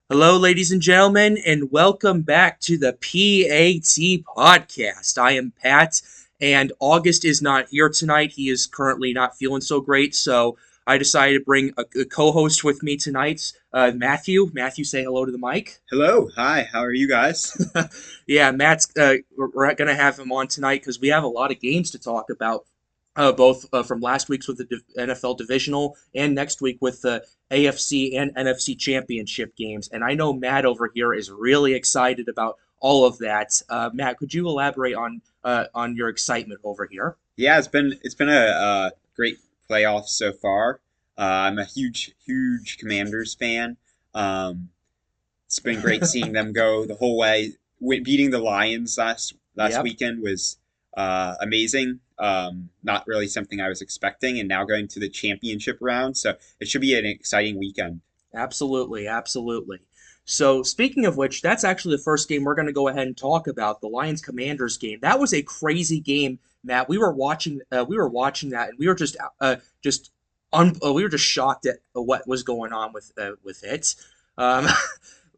Hello, ladies and gentlemen, and welcome back to the P.A.T podcast. I am Pat, and August is not here tonight. He is currently not feeling so great, so I decided to bring a co-host with me tonight, Matthew. Matthew, say hello to the mic. Hello, hi, how are you guys? Yeah, Matt's. We're gonna have him on tonight because we have a lot of games to talk about, both from last week's with the NFL divisional and next week with the AFC and NFC Championship games. And I know Matt over here is really excited about all of that. Matt, could you elaborate on your excitement over here? Yeah, it's been a great playoff so far. I'm a huge Commanders fan. Um, it's been great seeing them go the whole way. Beating the Lions last Yep. weekend was amazing. Not really something I was expecting, and now going to the championship round, so it should be an exciting weekend. Absolutely, absolutely. So, speaking of which, that's actually the first game we're going to go ahead and talk about, the Lions Commanders game. That was a crazy game, Matt. We were watching that, and we were we were just shocked at what was going on with it. Um,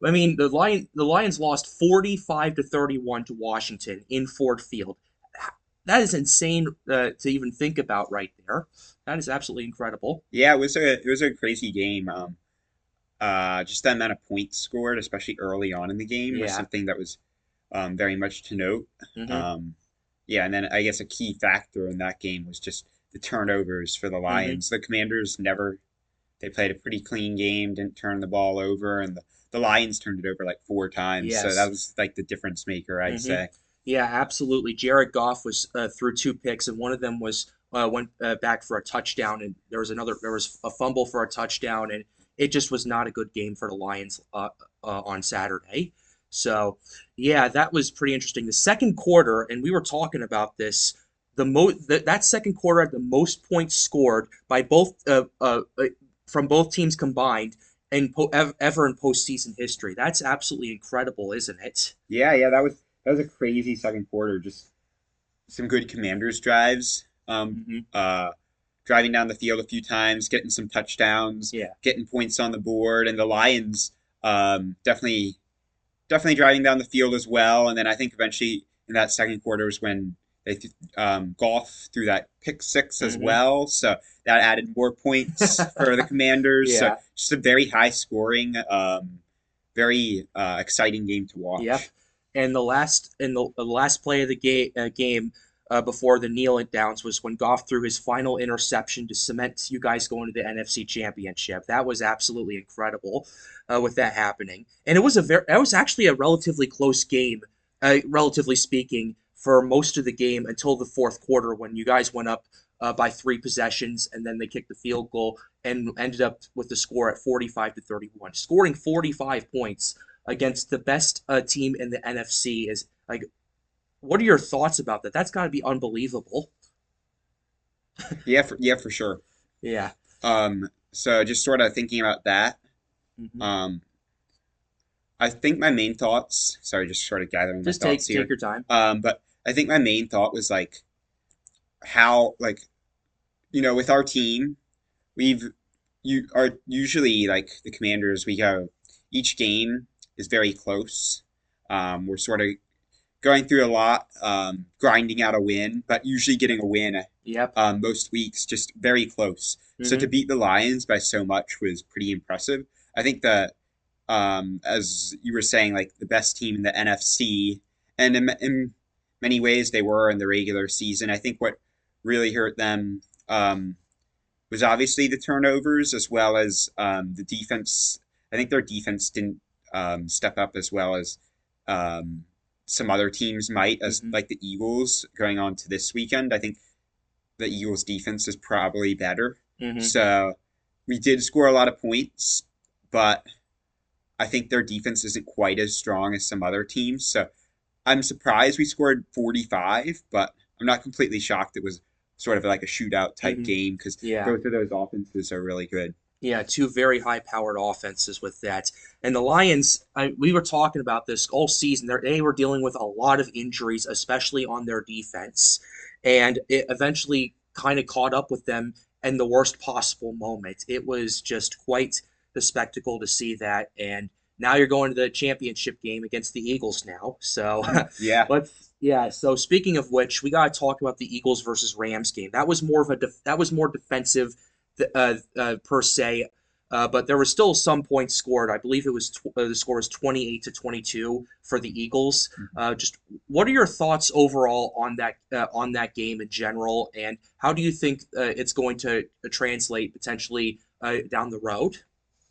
I mean, the Lions lost 45-31 to Washington in Ford Field. That is insane to even think about right there. That is absolutely incredible. Yeah, it was a crazy game. Just the amount of points scored, especially early on in the game, was Yeah. something that was very much to note. Hmm. Um, yeah, and then I guess a key factor in that game was just the turnovers for the Hmm. Lions. The Commanders they played a pretty clean game, didn't turn the ball over, and the Lions turned it over like four times. So that Yes. was like the difference maker, I'd Hmm. say. Yeah, absolutely. Jared Goff was threw two picks, and one of them was went back for a touchdown, and there was a fumble for a touchdown, and it just was not a good game for the Lions on Saturday. So, yeah, that was pretty interesting. The second quarter, and we were talking about this. That second quarter had the most points scored by both from both teams combined ever in postseason history. That's absolutely incredible, isn't it? Yeah, that was a crazy second quarter. Just some good Commanders drives. Hmm. Driving down the field a few times, getting some touchdowns, Yeah. getting points on the board, and the Lions definitely driving down the field as well. And then I think eventually in that second quarter was when Goff threw that pick six as Hmm. well, so that added more points for the Commanders. So Yeah. just a very high scoring, very exciting game to Yep. watch. And the last play of the game before the kneel downs was when Goff threw his final interception to cement you guys going to the NFC Championship. That was absolutely incredible with that happening. And it was actually a relatively close game, relatively speaking, for most of the game until the fourth quarter when you guys went up by three possessions and then they kicked the field goal and ended up with the score at 45-31, scoring 45 points against the best team in the NFC is like, what are your thoughts about that? That's got to be unbelievable. Yeah, for sure. Yeah. So just sort of thinking about that. Hmm. Um, I think my main thoughts. Sorry, just sort of gathering my Just thoughts take here. your time. But I think my main thought was like how with our team we've you are usually like the Commanders. We go each game is very close. We're sort of going through a lot, grinding out a win, but usually getting a win Yep. most weeks, just very close. So to Hmm. beat the Lions by so much was pretty impressive. I think that, as you were saying, like the best team in the NFC, and in many ways they were in the regular season. I think what really hurt them was obviously the turnovers as well as the defense. I think their defense didn't step up as well as um, some other teams might, as Hmm. like the Eagles going on to this weekend. I think the Eagles' defense is probably better. Hmm. So we did score a lot of points, but I think their defense isn't quite as strong as some other teams. So I'm surprised we scored 45, but I'm not completely shocked. It was sort of like a shootout type Hmm. game because Yeah. both of those offenses are really good. Yeah, two very high-powered offenses with that. And the Lions, we were talking about this all season. They were dealing with a lot of injuries, especially on their defense, and it eventually kind of caught up with them in the worst possible moment. It was just quite the spectacle to see that, and now you're going to the championship game against the Eagles now. So Yeah. yeah. So speaking of which, we got to talk about the Eagles versus Rams game. That was more of that was more defensive, per se. But there were still some points scored. I believe the score was 28-22 for the Eagles. Just what are your thoughts overall on that game in general, and how do you think it's going to translate potentially down the road?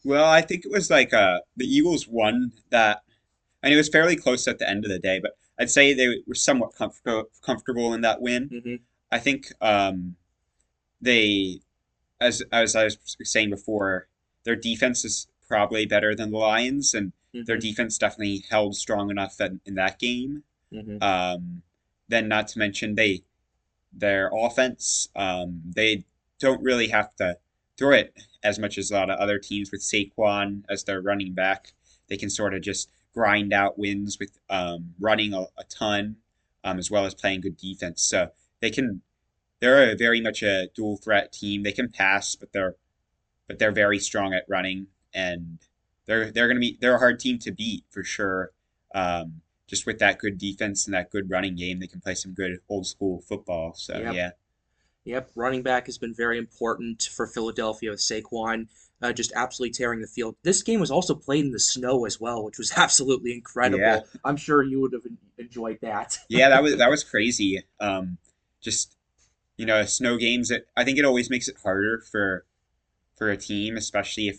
Well, I think it was like the Eagles won that, and it was fairly close at the end of the day, but I'd say they were somewhat comfortable in that win. Hmm. I think they, as I was saying before, their defense is probably better than the Lions, and their Hmm. defense definitely held strong enough in that game. Hmm. Um, then, not to mention their offense, they don't really have to throw it as much as a lot of other teams with Saquon as their running back. They can sort of just grind out wins with running a ton, as well as playing good defense. So they can. They're very much a dual threat team. They can pass, but they're very strong at running, and they're a hard team to beat for sure. Just with that good defense and that good running game, they can play some good old school football. So Yep. yeah, Yep, running back has been very important for Philadelphia with Saquon, just absolutely tearing the field. This game was also played in the snow as well, which was absolutely yeah, incredible. I'm sure you would have enjoyed that. yeah. That was crazy. Just snow games. I think it always makes it harder for a team, especially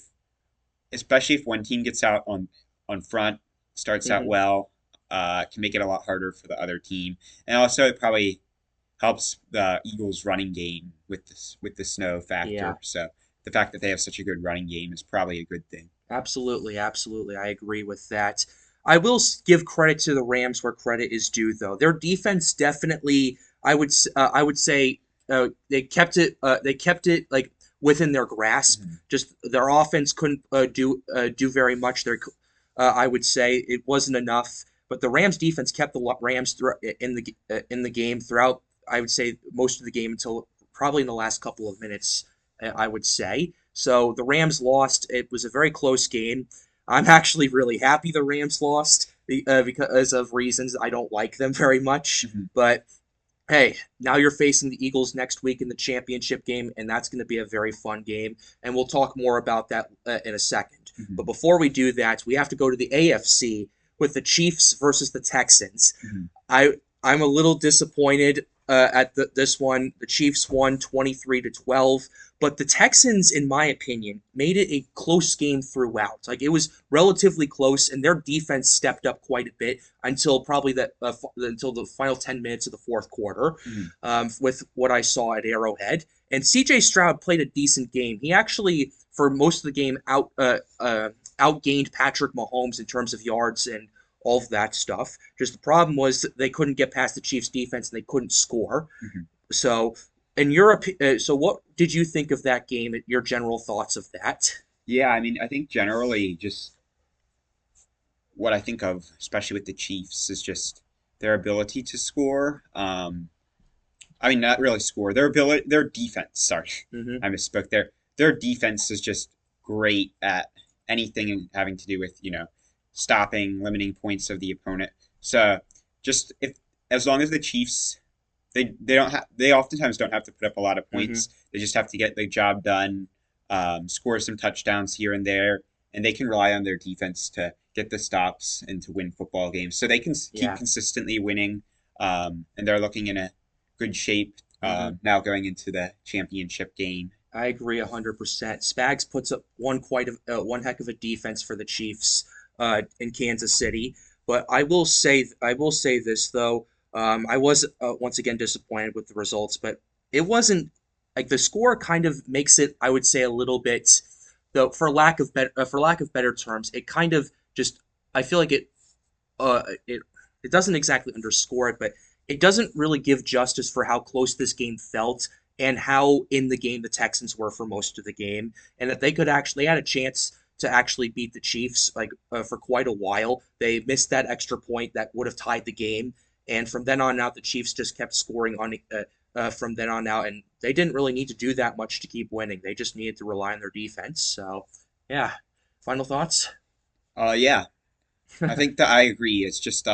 if one team gets out on front, starts out Hmm. well. Can make it a lot harder for the other team, and also it probably helps the Eagles' running game with the snow Yeah, factor. So the fact that they have such a good running game is probably a good thing. absolutely, absolutely. I agree with that. I will give credit to the Rams where credit is due, though. Their defense definitely, I would say, they kept it like within their grasp. Mhm. Just their offense couldn't do very much. I would say it wasn't enough. But the Rams defense kept the Rams in the game throughout. I would say most of the game until probably in the last couple of minutes. I would say. So the Rams lost. It was a very close game. I'm actually really happy the Rams lost because of reasons I don't like them very much. Mhm. But hey, now you're facing the Eagles next week in the championship game, and that's going to be a very fun game. And we'll talk more about that in a second. But Mhm. before we do that, we have to go to the AFC with the Chiefs versus the Texans. Mhm. I'm a little disappointed at this one. The Chiefs won 23-12, but the Texans, in my opinion, made it a close game throughout. Like it was relatively close, and their defense stepped up quite a bit until probably until the final 10 minutes of the fourth quarter, Mhm. with what I saw at Arrowhead. And C.J. Stroud played a decent game. He actually, for most of the game, outgained Patrick Mahomes in terms of yards and all of that stuff. Just the problem was that they couldn't get past the Chiefs' defense and they couldn't score. Mhm. So, in Europe, so what did you think of that game? Your general thoughts of that? Yeah, I mean, I think generally just what I think of, especially with the Chiefs, is just their ability to score. I mean, not really score. Their defense. Sorry, Mm-hmm. I misspoke there. Their defense is just great at anything having to do with stopping, limiting points of the opponent. So just if as long as the Chiefs they oftentimes don't have to put up a lot of Mm-hmm. points. They just have to get the job done, score some touchdowns here and there, and they can rely on their defense to get the stops and to win football games. So they can keep Yeah. consistently winning, and they're looking in a good shape Mm-hmm. now going into the championship game. I agree 100%. Spags puts up one heck of a defense for the Chiefs in Kansas City. But I will say this though. I was once again disappointed with the results, but it wasn't like the score kind of makes it. I would say a little bit, though, for lack of better terms, it kind of just. I feel like it doesn't exactly underscore it, but it doesn't really give justice for how close this game felt and how in the game the Texans were for most of the game, and that they had a chance to actually beat the Chiefs for quite a while. They missed that extra point that would have tied the game, and from then on out, the Chiefs just kept scoring from then on out, and they didn't really need to do that much to keep winning. They just needed to rely on their defense. So, yeah. Final thoughts? Yeah, I think that I agree. It's just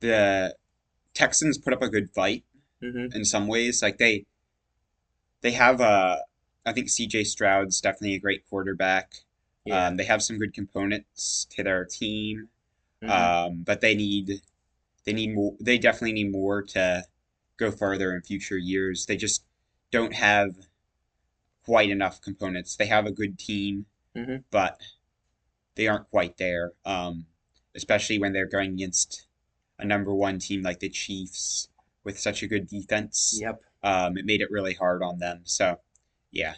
the Texans put up a good fight Hmm. in some ways. Like they have I think C.J. Stroud's definitely a great quarterback. Yeah. They have some good components to their team, Hmm. but they need more. They definitely need more to go further in future years. They just don't have quite enough components. They have a good team, Hmm. but they aren't quite there. Especially when they're going against a number one team like the Chiefs with such a good defense. Yep. It made it really hard on them. So, yeah.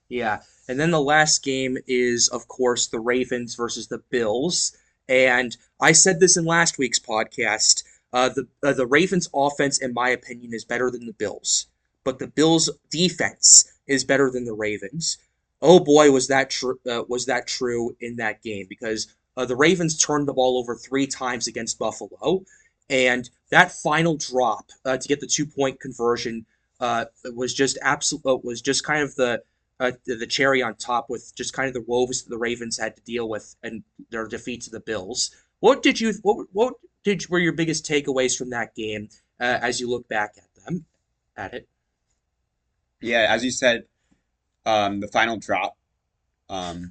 Yeah. And then the last game is, of course, the Ravens versus the Bills. And I said this in last week's podcast. The Ravens' offense, in my opinion, is better than the Bills, but the Bills' defense is better than the Ravens. Oh boy, was that true? Was that true in that game? Because the Ravens turned the ball over 3 times against Buffalo, and that final drop to get the 2 point conversion was just absolute. Was just kind of the cherry on top with just kind of the woes the Ravens had to deal with and their defeat to the Bills. What did were your biggest takeaways from that game as you look back at them at it? Yeah, as you said, the final drop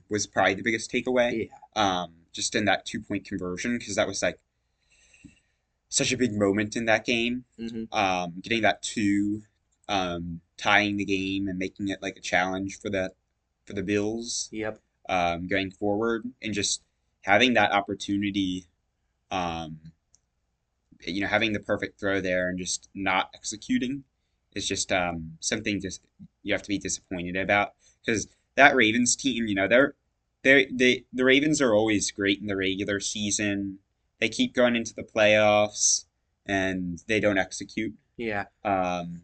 was probably the biggest takeaway. Yeah. Just in that 2 point conversion, because that was like such a big moment in that game. Hmm. Getting that two, tying the game and making it like a challenge for the Bills Yep. going forward, and just having that opportunity, um, having the perfect throw there and just not executing is just something just you have to be disappointed about because that Ravens team, the Ravens are always great in the regular season. They keep going into the playoffs and they don't execute. Yeah. Um,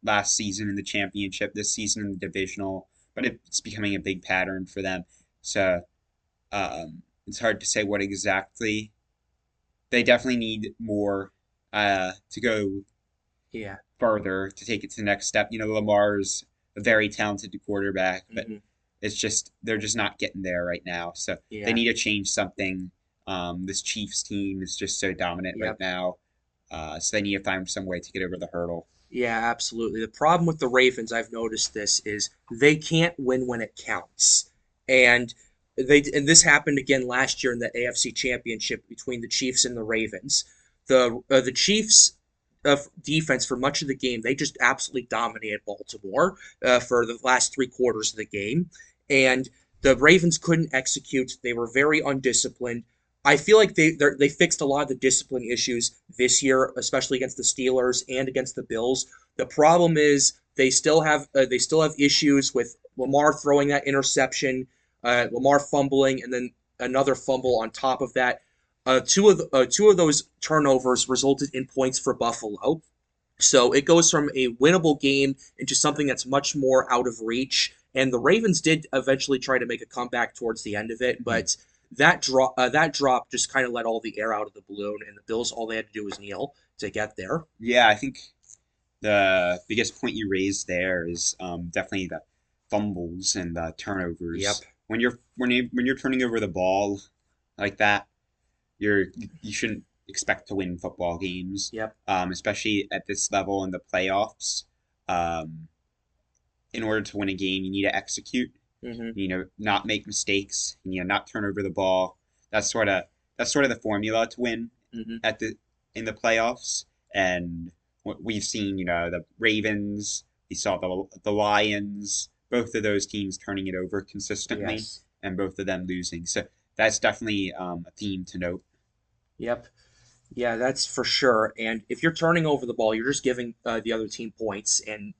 Last season in the championship, this season in the divisional, but it's becoming a big pattern for them. So it's hard to say what exactly. They definitely need more to go Yeah. further to take it to the next step. Lamar's a very talented quarterback, but Hmm. it's just they're just not getting there right now. So they Yeah. need to change something. This Chiefs team is just so dominant right Yep. now, so they need to find some way to get over the hurdle. Yeah, absolutely. The problem with the Ravens, I've noticed this, is they can't win when it counts. And this happened again last year in the AFC Championship between the Chiefs and the Ravens. The Chiefs defense for much of the game, they just absolutely dominated Baltimore for the last 3 quarters of the game. And the Ravens couldn't execute. They were very undisciplined. I feel like they fixed a lot of the discipline issues this year, especially against the Steelers and against the Bills. The problem is they still have issues with Lamar throwing that interception, Lamar fumbling, and then another fumble on top of that. Two of those turnovers resulted in points for Buffalo. So it goes from a winnable game into something that's much more out of reach. And the Ravens did eventually try to make a comeback towards the end of it, Mhm. but that drop just kind of let all the air out of the balloon, and the Bills all they had to do was kneel to get there. Yeah, I think the biggest point you raised there is definitely the fumbles and the Yep. turnovers. When you're turning over the ball like that, you're you shouldn't expect to win football games, Yep. especially at this level in the playoffs. Um, in order to win a game, you need to execute. Hmm. Not make mistakes. Not turn over the ball. That's sort of that's sort of the formula to win Hmm. at the in the playoffs. And what we've seen, the Ravens, we saw the Lions, both of those teams turning it over consistently, Yes. and both of them losing. So that's definitely a theme to note. Yep. Yeah, that's for sure. And if you're turning over the ball, you're just giving the other team points. And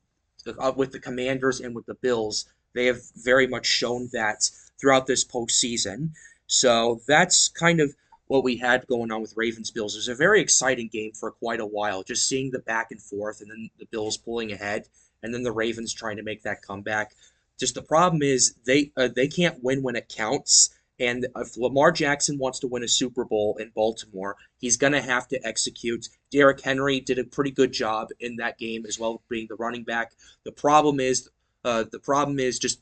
with the Commanders and with the Bills, they have very much shown that throughout this postseason. So that's kind of what we had going on with Ravens Bills. It was a very exciting game for quite a while, just seeing the back and forth, and then the Bills pulling ahead, and then the Ravens trying to make that comeback. Just the problem is they can't win when it counts. And if Lamar Jackson wants to win a Super Bowl in Baltimore, he's going to have to execute. Derrick Henry did a pretty good job in that game as well, being the running back. The problem is just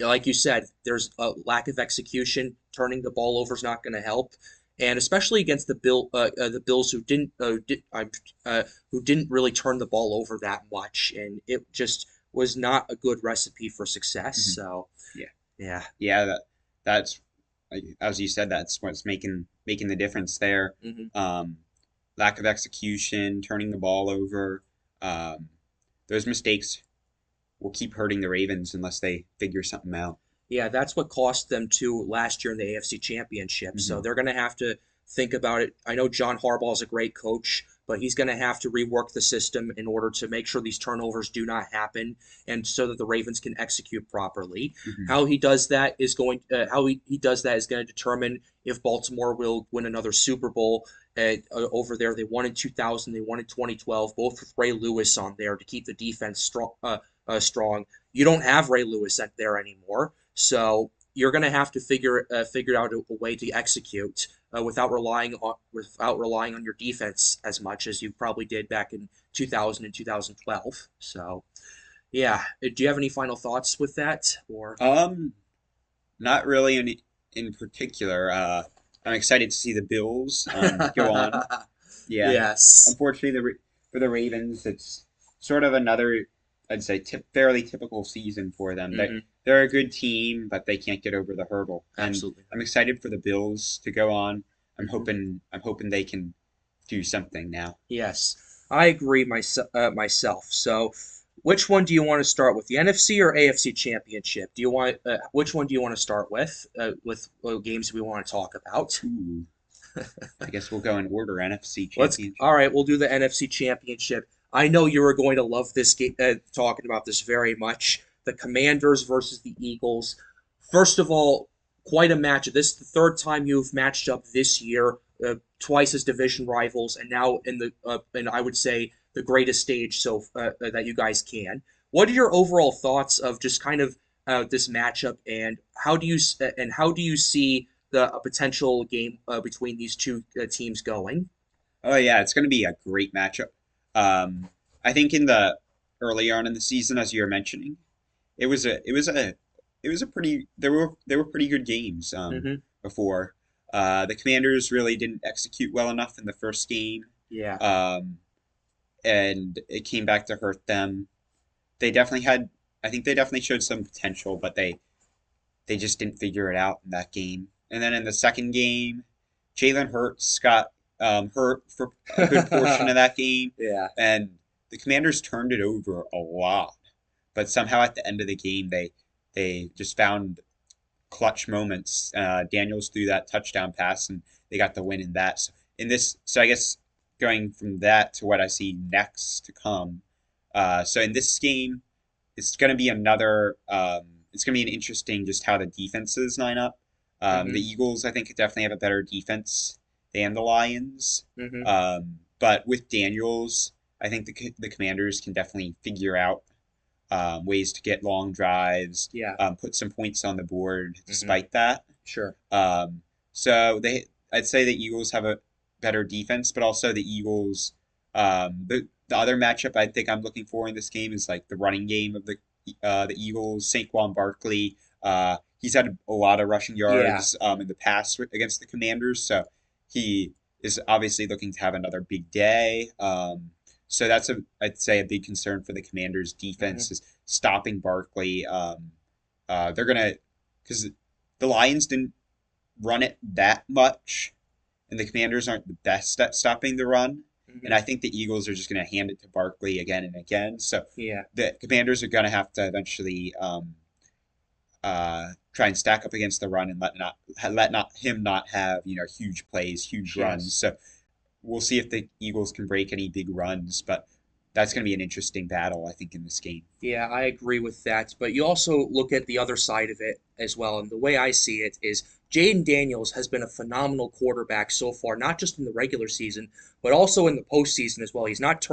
like you said, there's a lack of execution. Turning the ball over is not going to help, and especially against the Bills who didn't really turn the ball over that much, and it just was not a good recipe for success. Hmm. So Yeah, yeah. yeah. That's like, as you said. That's what's making the difference there. Hmm. Um, Lack of execution, turning the ball over. Um, those mistakes will keep hurting the Ravens unless they figure something out. Yeah, that's what cost them too last year in the AFC Championship. So Hmm. they're going to have to think about it. I know John Harbaugh is a great coach, but he's going to have to rework the system in order to make sure these turnovers do not happen, and so that the Ravens can execute properly. Hmm. How he does that is going how he does that is going to determine if Baltimore will win another Super Bowl. Over there, they won in 2000, they won in 2012, both with Ray Lewis on there to keep the defense strong. Strong. You don't have Ray Lewis there anymore. So you're going to have to figure out a way to execute without relying on your defense as much as you probably did back in 2000 and 2012. So yeah, do you have any final thoughts with that or? Um, Not really in particular. I'm excited to see the Bills go on. Yeah, Yes. unfortunately, for the Ravens, it's sort of another, I'd say, fairly typical season for them. Hmm. They're a good team, but they can't get over the hurdle. And Absolutely I'm right. excited for the Bills to go on. Hmm. I'm hoping they can do something now. Yes, I agree myself. So, which one do you want to start with, the NFC or AFC Championship? Do you want which one do you want to start with games we want to talk about? Ooh, I guess we'll go in order. NFC Let's Championship. all right. We'll do the NFC Championship. I know you are going to love this game, talking about this very much. The Commanders versus the Eagles. First of all, quite a match. This is the third time you've matched up this year, twice as division rivals, and now in the and I would say the greatest stage that you guys can. What are your overall thoughts of just kind of this matchup, and how do you see the a potential game between these two teams going? Oh yeah, it's going to be a great matchup. Um, I think in the early on in the season, as you were mentioning, it was a it was a it was a pretty there were pretty good games Hmm. before. The Commanders really didn't execute well enough in the first game, Yeah. um, and it came back to hurt them. They definitely had I think they definitely showed some potential, but they just didn't figure it out in that game. And then in the second game, Jalen Hurts got hurt for a good portion of that game, Yeah. and the Commanders turned it over a lot. But somehow at the end of the game, they just found clutch moments. Daniels threw that touchdown pass, and they got the win in that. So I guess going from that to what I see next to come. So in this game, it's going to be another. It's going to be an interesting just how the defenses line up. The Hmm. Eagles, I think, definitely have a better defense than the Lions. Hmm. But with Daniels, I think the Commanders can definitely figure out ways to get long drives, Yeah. put some points on the board Hmm. despite that. Sure. Um, I'd say the Eagles have a better defense, but also the Eagles. The other matchup I think I'm looking for in this game is like the running game of the Eagles. Saquon Barkley. He's had a lot of rushing Yeah. yards in the past against the Commanders, so he is obviously looking to have another big day. So that's I'd say a big concern for the Commanders' Hmm. defense is stopping Barkley. They're gonna because the Lions didn't run it that much, and the Commanders aren't the best at stopping the run. And Hmm. I think the Eagles are just going to hand it to Barkley again and again. So Yeah. the Commanders are going to have to eventually try and stack up against the run and let not him not have huge plays, huge runs. Yes. So we'll see if the Eagles can break any big runs, but that's going to be an interesting battle, I think, in this game. Yeah, I agree with that. But you also look at the other side of it as well. And the way I see it is Jaden Daniels has been a phenomenal quarterback so far, not just in the regular season, but also in the postseason as well. He's not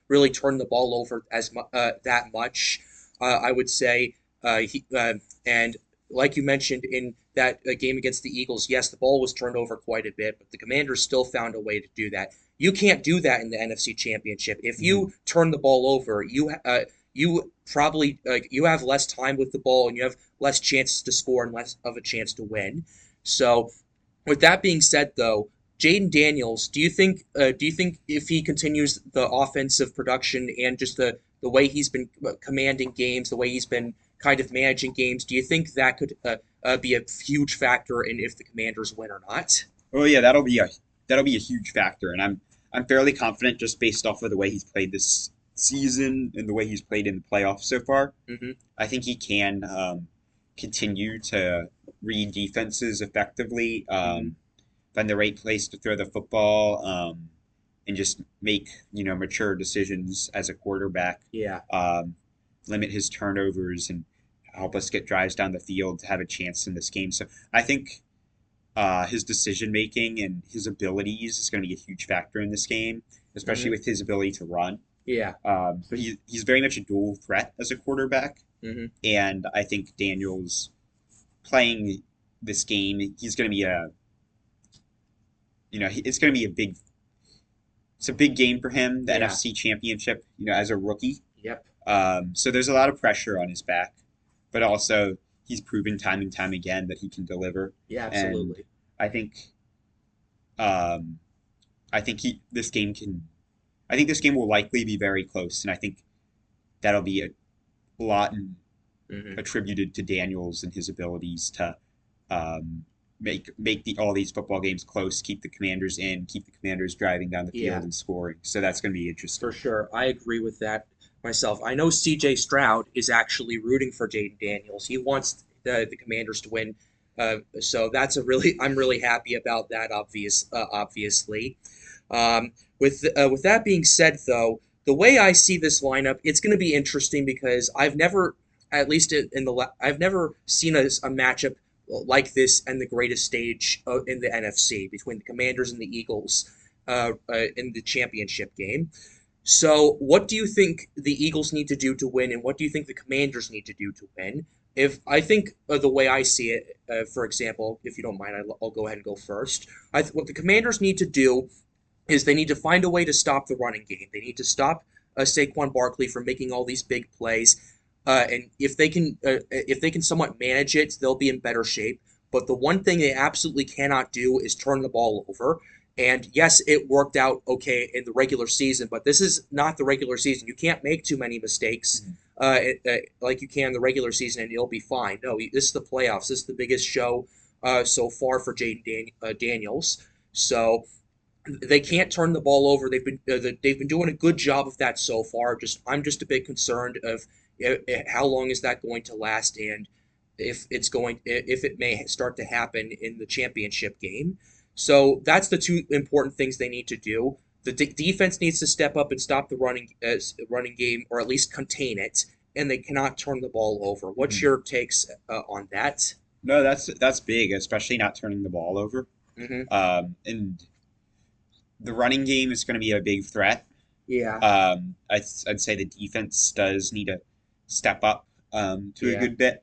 really turned the ball over that much, I would say. And like you mentioned in that game against the Eagles, yes, the ball was turned over quite a bit, but the Commanders still found a way to do that. You can't do that in the NFC Championship. If Hmm. you turn the ball over, you probably you have less time with the ball and you have less chances to score and less of a chance to win. So with that being said, though, Jaden Daniels, do you think if he continues the offensive production and just the way he's been commanding games, the way he's been kind of managing games, do you think that could be a huge factor in if the Commanders win or not? Oh yeah, that'll be a huge factor, and I'm fairly confident just based off of the way he's played this season and the way he's played in the playoffs so far. Hmm. I think he can continue to read defenses effectively, Hmm. find the right place to throw the football, and just make mature decisions as a quarterback. Yeah. Um, Limit his turnovers and help us get drives down the field to have a chance in this game. So I think his decision making and his abilities is going to be a huge factor in this game, especially Hmm. with his ability to run. Yeah. So he's very much a dual threat as a quarterback, Hmm. and I think Daniels playing this game, he's going to be a it's going to be it's a big game for him, the Yeah. NFC Championship, as a rookie. Yep. So there's a lot of pressure on his back, but also he's proven time and time again that he can deliver, Yeah. and Absolutely. I think um, I think he this game can I think this game will likely be very close, and I think that'll be a lot Hmm. attributed to Daniels and his abilities to make all these football games close, keep the Commanders in, keep the Commanders driving down the field Yeah. and scoring. So that's going to be For interesting. sure. I agree with that myself. I know CJ Stroud is actually rooting for Jaden Daniels. He wants the Commanders to win. So that's I'm really happy about that, obviously. With that being said, though, the way I see this lineup, it's going to be interesting because I've never, at least I've never seen a matchup like this in the greatest stage in the NFC between the Commanders and the Eagles in the championship game. So, what do you think the Eagles need to do to win, and what do you think the Commanders need to do to win? If I think the way I see it, for example, if you don't mind, I'll go ahead and go first. What the Commanders need to do is they need to find a way to stop the running game. They need to stop Saquon Barkley from making all these big plays, and if they can somewhat manage it, they'll be in better shape. But the one thing they absolutely cannot do is turn the ball over. And yes, it worked out okay in the regular season, but this is not the regular season. You can't make too many mistakes Mhm. like you can in the regular season, and you'll be fine. No, this is the playoffs. This is the biggest show so far for Daniels. So they can't turn the ball over. They've been doing a good job of that so far. Just I'm just a bit concerned of how long is that going to last, and if it may start to happen in the championship game. So that's the two important things they need to do. The defense needs to step up and stop the running game, or at least contain it, and they cannot turn the ball over. What's Mhm. your takes on that? No, that's big, especially not turning the ball over. Hmm. And the running game is going to be a big threat. Yeah, I'd say the defense does need to step up to a yeah. good bit.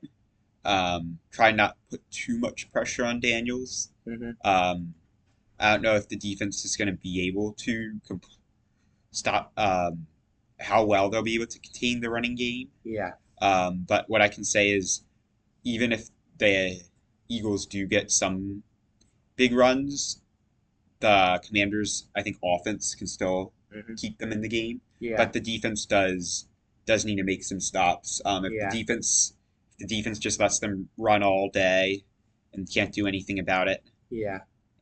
Try not put too much pressure on Daniels. Hmm. Um, I don't know if the defense is going to be able to stop how well they'll be able to contain the running game. Yeah, But what I can say is, even if the Eagles do get some big runs, the Commanders, I think, offense can still hmm, keep them in the game. yeah, But the defense does need to make some stops. yeah. If the defense just lets them run all day and can't do anything about it, Yeah,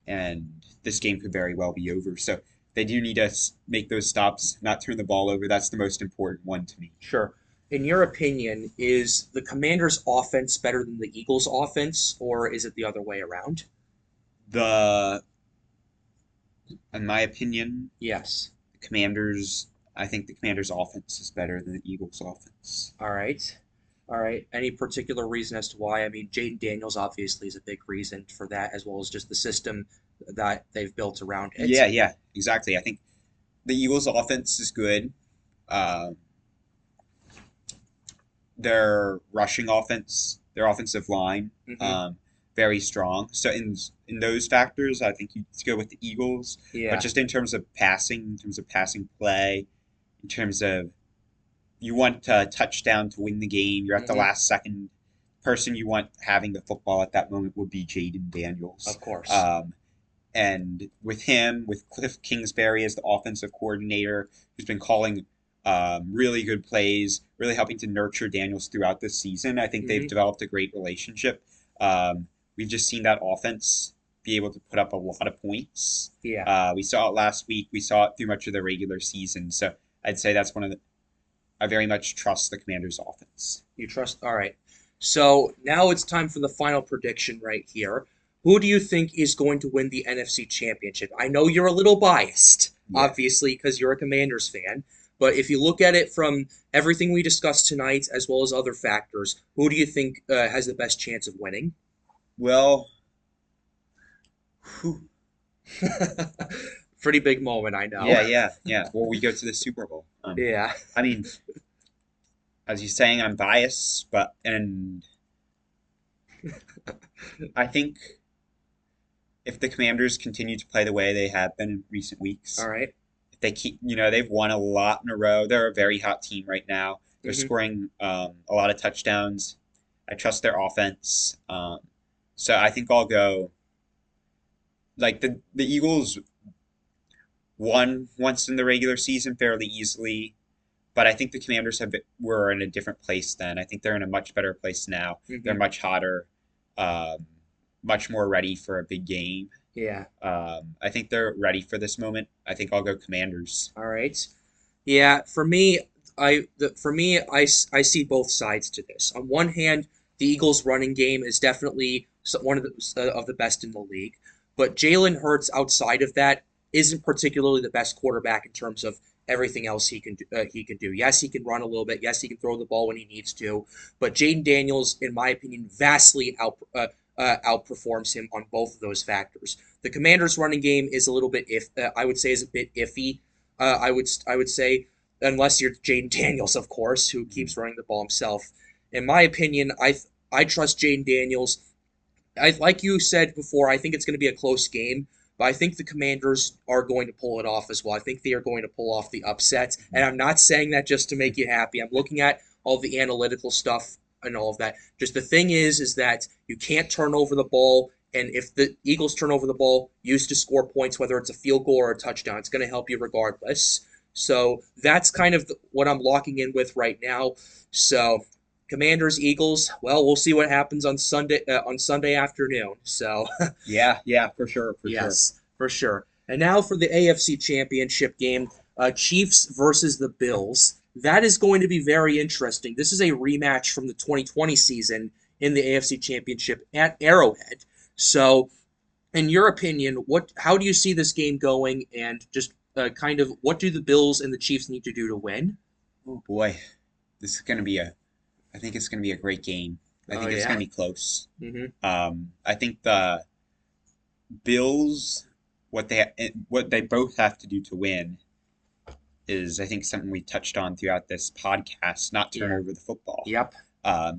and this game could very well be over. So they do need to make those stops, not turn the ball over. That's the most important one to me. sure. In your opinion, is the Commanders' offense better than the Eagles' offense, or is it the other way around? The, in my opinion, Yes. the Commanders. I think the Commanders' offense is better than the Eagles' offense. All right. All right. Any particular reason as to why? I mean, Jaden Daniels obviously is a big reason for that, as well as just the system that they've built around it. Yeah, exactly. I think the Eagles' offense is good. Uh, their rushing offense, their offensive line, Hmm. um, very strong. So in those factors, I think you go with the Eagles. But Yeah. just in terms of passing play, in terms of you want a touchdown to win the game. You're at the Hmm. last second. Person you want having the football at that moment would be Jaden Daniels. Of course. And with him, with Cliff Kingsbury as the offensive coordinator, who's been calling really good plays, really helping to nurture Daniels throughout this season, I think they've Hmm. developed a great relationship. We've just seen that offense be able to put up a lot of points. Yeah. We saw it last week. We saw it through much of the regular season. So I'd say that's one of the. I very much trust the Commanders' offense. You trust? All right. So now it's time for the final prediction right here. Who do you think is going to win the NFC Championship? I know you're a little biased, Yeah. obviously, because you're a Commanders fan. But if you look at it from everything we discussed tonight, as well as other factors, who do you think has the best chance of winning? Well, whew, Pretty big moment, I know. yeah. Well, we go to the Super Bowl. Yeah. I mean, as you're saying, I'm biased, and I think if the Commanders continue to play the way they have been in recent All weeks, right. if they keep, they've won a lot in a row. They're a very hot team right now. They're Mm-hmm. scoring a lot of touchdowns. I trust their offense. So I think I'll go like the Eagles won once in the regular season fairly easily. But I think the Commanders were in a different place then. I think they're in a much better place now. They're Mm-hmm. much hotter, um, much more ready for a big game. Yeah. I think they're ready for this moment. I think I'll go Commanders. All right. Yeah, for me, I see both sides to this. On one hand, the Eagles' running game is definitely one of the best in the league, but Jalen Hurts outside of that isn't particularly the best quarterback in terms of everything else he can do. Yes, he can run a little bit. Yes, he can throw the ball when he needs to. But Jaden Daniels, in my opinion, vastly outperforms him on both of those factors. The Commanders' running game is a little bit if I would say is a bit iffy. I would say unless you're Jaden Daniels, of course, who Mhm. keeps running the ball himself. In my opinion, I trust Jaden Daniels. Like you said before, I think it's going to be a close game, but I think the Commanders are going to pull it off as well. I think they are going to pull off the upset, and I'm not saying that just to make you happy. I'm looking at all the analytical stuff and all of that. Just the thing is that you can't turn over the ball, and if the Eagles turn over the ball, used to score points, whether it's a field goal or a touchdown, it's going to help you regardless. So that's kind of what I'm locking in with right now. So Commanders Eagles. Well, we'll see what happens on Sunday afternoon. So Yeah, for sure, for sure. yes, for sure. And now for the AFC Championship game, Chiefs versus the Bills. That is going to be very interesting. This is a rematch from the 2020 season in the AFC Championship at Arrowhead. So, in your opinion, how do you see this game going, and just kind of what do the Bills and the Chiefs need to do to win? Oh boy, this is gonna be a. I think it's gonna be a great game. I Oh think it's yeah. gonna be close. Mm-hmm. I think the Bills, what they both have to do to win is, I think, something we touched on throughout this podcast. Not turn Yeah. over the football. Yep.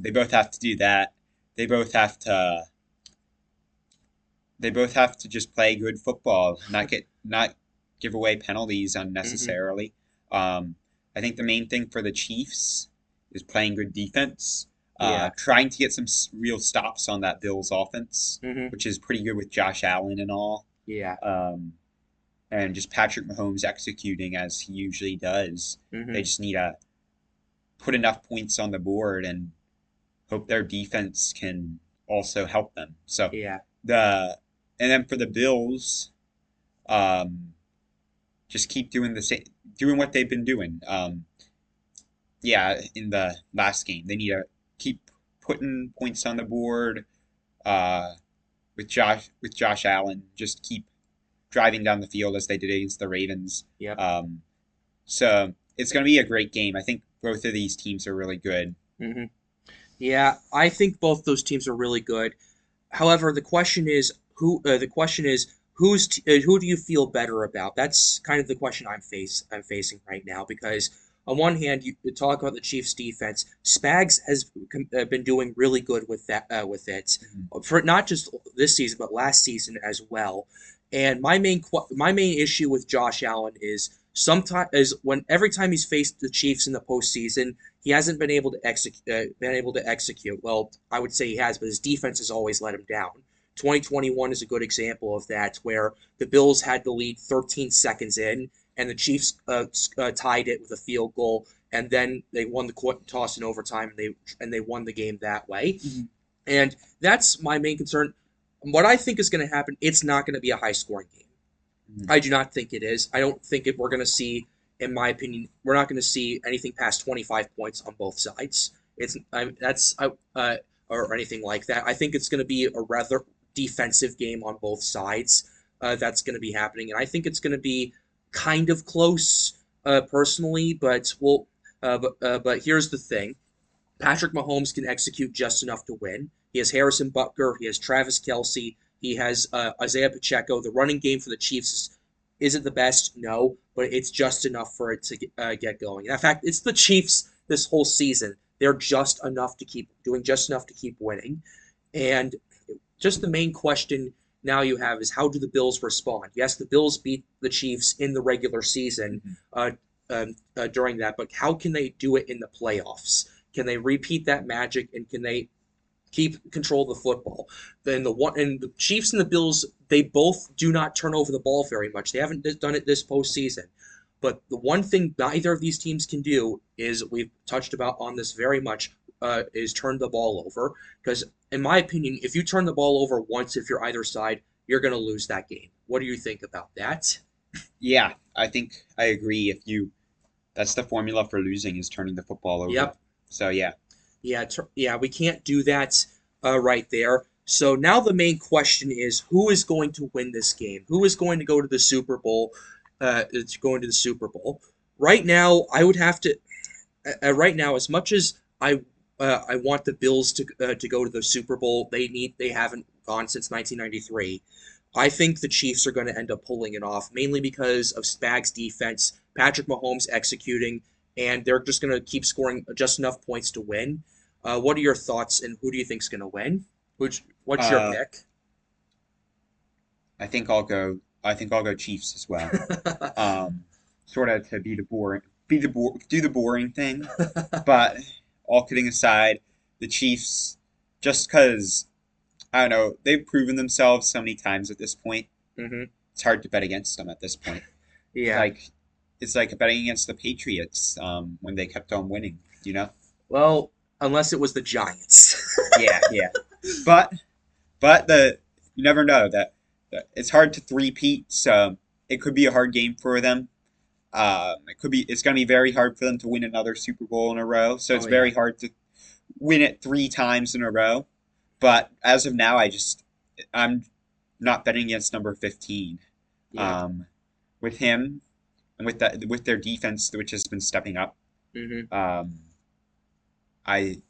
They both have to do that. They both have to. They both have to just play good football, not give away penalties Mm-hmm. unnecessarily. Um, I think the main thing for the Chiefs is playing good defense, Yeah. trying to get some real stops on that Bills offense, Mm-hmm. which is pretty good with Josh Allen and all, Yeah. um, and just Patrick Mahomes executing as he usually does. They Mm-hmm. just need to put enough points on the board and hope their defense can also help them. So Yeah. the and then for the Bills, um, just keep doing the same, doing what they've been doing. Yeah, in the last game, they need to keep putting points on the board. Uh, with Josh Allen, just keep driving down the field as they did against the Ravens. Yep. Um, so it's going to be a great game. I think both of these teams are really good. Mm-hmm. Yeah, I think both those teams are really good. However, the question is who do you feel better about? That's kind of the question I'm facing right now because on one hand you talk about the Chiefs defense. Spags has been doing really good with it Mhm. for not just this season but last season as well. And my main issue with Josh Allen is sometimes is when every time he's faced the Chiefs in the postseason, he hasn't been able to execute. Well, I would say he has, but his defense has always let him down. 2021 is a good example of that, where the Bills had the lead 13 seconds in, and the Chiefs tied it with a field goal, and then they won the coin toss in overtime, and they won the game that way. Mhm. And that's my main concern. What I think is going to happen, it's not going to be a high scoring game. Mhm. I do not think it is. I don't think we're going to see, in my opinion, we're not going to see anything past 25 points on both sides. It's that's or anything like that. I think it's going to be a rather defensive game on both sides. That's going to be happening, and I think it's going to be kind of close, personally. But here's the thing: Patrick Mahomes can execute just enough to win. He has Harrison Butker. He has Travis Kelce. He has Isaiah Pacheco. The running game for the Chiefs isn't the best, no, but it's just enough for it to get going. In fact, it's the Chiefs this whole season. They're just enough to keep doing just enough to keep winning. And just the main question now you have is how do the Bills respond? Yes, the Bills beat the Chiefs in the regular season Mhm. during that, but how can they do it in the playoffs? Can they repeat that magic and can they keep control of the football? Then the Chiefs and the Bills, they both do not turn over the ball very much. They haven't done it this postseason. But the one thing neither of these teams can do is we've touched about on this very much is turn the ball over. Because in my opinion, if you turn the ball over once, if you're either side, you're going to lose that game. What do you think about that? Yeah, I think I agree. If you That's the formula for losing is turning the football over. Yep. So yeah. Yeah, we can't do that right there. So now the main question is who is going to win this game? Who is going to go to the Super Bowl? It's going to the Super Bowl. Right now, I would have to. Right now, as much as I want the Bills to go to the Super Bowl, they haven't gone since 1993. I think the Chiefs are going to end up pulling it off, mainly because of Spags' defense, Patrick Mahomes executing, and they're just going to keep scoring just enough points to win. What are your thoughts, and who do you think's going to win? What's your Uh, pick? I think I'll go Chiefs as well. Um, Sort of to do the boring thing. But all kidding aside, the Chiefs, just because I don't know, they've proven themselves so many times at this point. hmm It's hard to bet against them at this point. It's Yeah. like it's like betting against the Patriots when they kept on winning. Well, unless it was the Giants. Yeah, yeah. But the you never know that it's hard to three-peat, so it could be a hard game for them. It's going to be very hard for them to win another Super Bowl in a row. So it's Oh yeah. very hard to win it three times in a row. But as of now, I'm not betting against number 15. Yeah. Um, with him and with their defense, which has been stepping up. hmm Um, I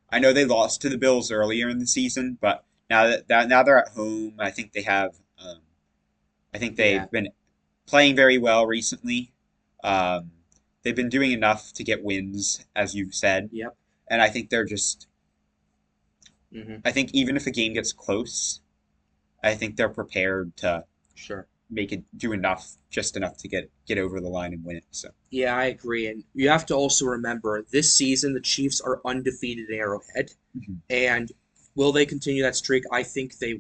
I know they lost to the Bills earlier in the season, but now they're at home, I think Yeah. they've been playing very well recently. Um, they've been doing enough to get wins, as you've said, Yep. and I think they're just. hmm I think even if a game gets close, I think they're prepared to Sure. make it do enough, just enough to get over the line and win it. So. Yeah, I agree. And you have to also remember this season the Chiefs are undefeated in Arrowhead, Mhm. and will they continue that streak? I think they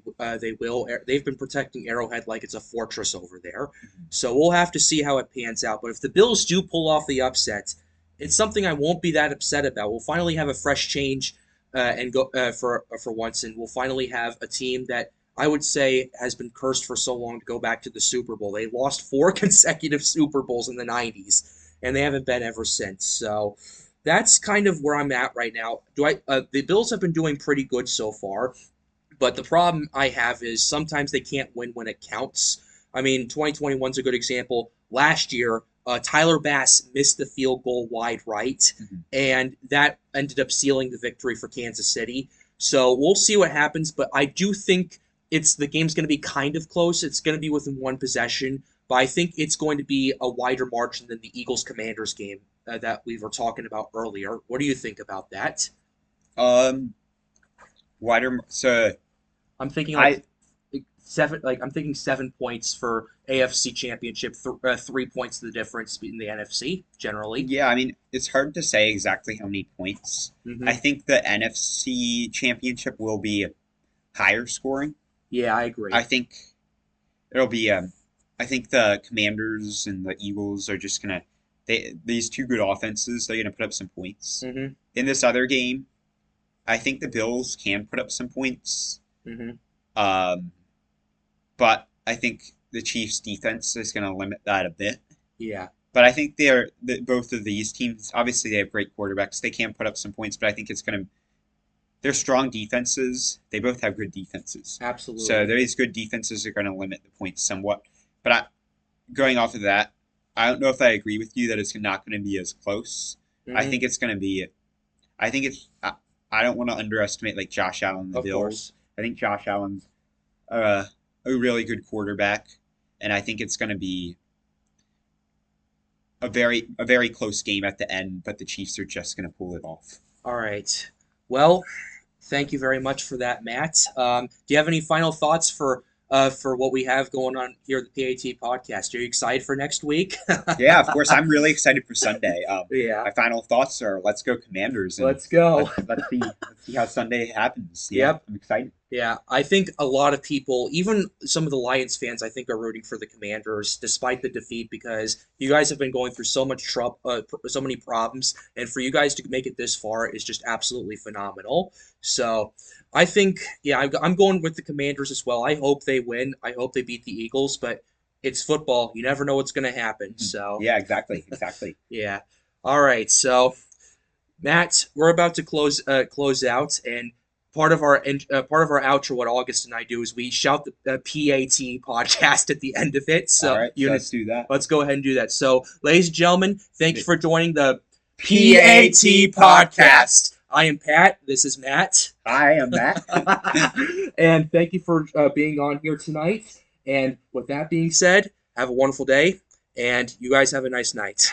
will. They've been protecting Arrowhead like it's a fortress over there, Mhm. so we'll have to see how it pans out. But if the Bills do pull off the upset, it's something I won't be that upset about. We'll finally have a fresh change and go for once, and we'll finally have a team that I would say has been cursed for so long to go back to the Super Bowl. They lost four consecutive Super Bowls in the '90s, and they haven't been ever since. So that's kind of where I'm at right now. The Bills have been doing pretty good so far, but the problem I have is sometimes they can't win when it counts. I mean, 2021 is a good example. Last year, Tyler Bass missed the field goal wide right, Mhm. and that ended up sealing the victory for Kansas City. So we'll see what happens, but I do think the game's going to be kind of close. It's going to be within one possession, but I think it's going to be a wider margin than the Eagles Commanders game that we were talking about earlier. What do you think about that? Um, wider. So I'm thinking like I seven. Like I'm thinking 7 points for AFC Championship, 3 points the difference in the NFC generally. Yeah, I mean, it's hard to say exactly how many points. I Hmm. think the NFC Championship will be higher scoring. Yeah, I I agree. think it'll be I think the Commanders and the Eagles are just gonna these two good offenses, they're gonna put up some points. Hmm. In this other game, I think the Bills can put up some points. Hmm. Um, but I think the Chiefs defense is gonna limit that a bit. Yeah, But I think they're both of these teams. Obviously, they have great quarterbacks. They can put up some points, but I think it's gonna. They're strong defenses. They both have good defenses. So absolutely. these good defenses are going to limit the points somewhat. But going off of that, I don't know if I agree with you that it's not going to be as close. I Hmm. think it's going to be. I think it's. I don't want to underestimate like Josh Allen and the Of Bills. course. I think Josh Allen's uh, a really good quarterback, and I think it's going to be a very close game at the end. But the Chiefs are just going to pull it off. All right. Well, thank you very much for that, Matt. Do you have any final thoughts for what we have going on here at the PAT podcast? Are you excited for next week? Yeah, of course. I'm really excited for Sunday. Yeah, My final thoughts are let's go Commanders and let's go. let's see how Sunday happens. Yeah, Yep. I'm excited. Yeah, I think a lot of people, even some of the Lions fans, I think are rooting for the Commanders despite the defeat because you guys have been going through so much trouble, so many problems, and for you guys to make it this far is just absolutely phenomenal. So, I think, yeah, I'm going with the Commanders as well. I hope they win. I hope they beat the Eagles, but it's football. You never know what's going to happen. So, Yeah, exactly, exactly. yeah. All right, so Matt, we're about to close out, and part of our outro, what August and I do is we shout the PAT podcast at the end of it. All So right, so let's do that. let's go ahead and do that. So, ladies and gentlemen, thank you The for joining the PAT PAT podcast. podcast. I am Pat. This is Matt, I am Matt. and thank you for being on here tonight. And with that being said, have a wonderful day, and you guys have a nice night.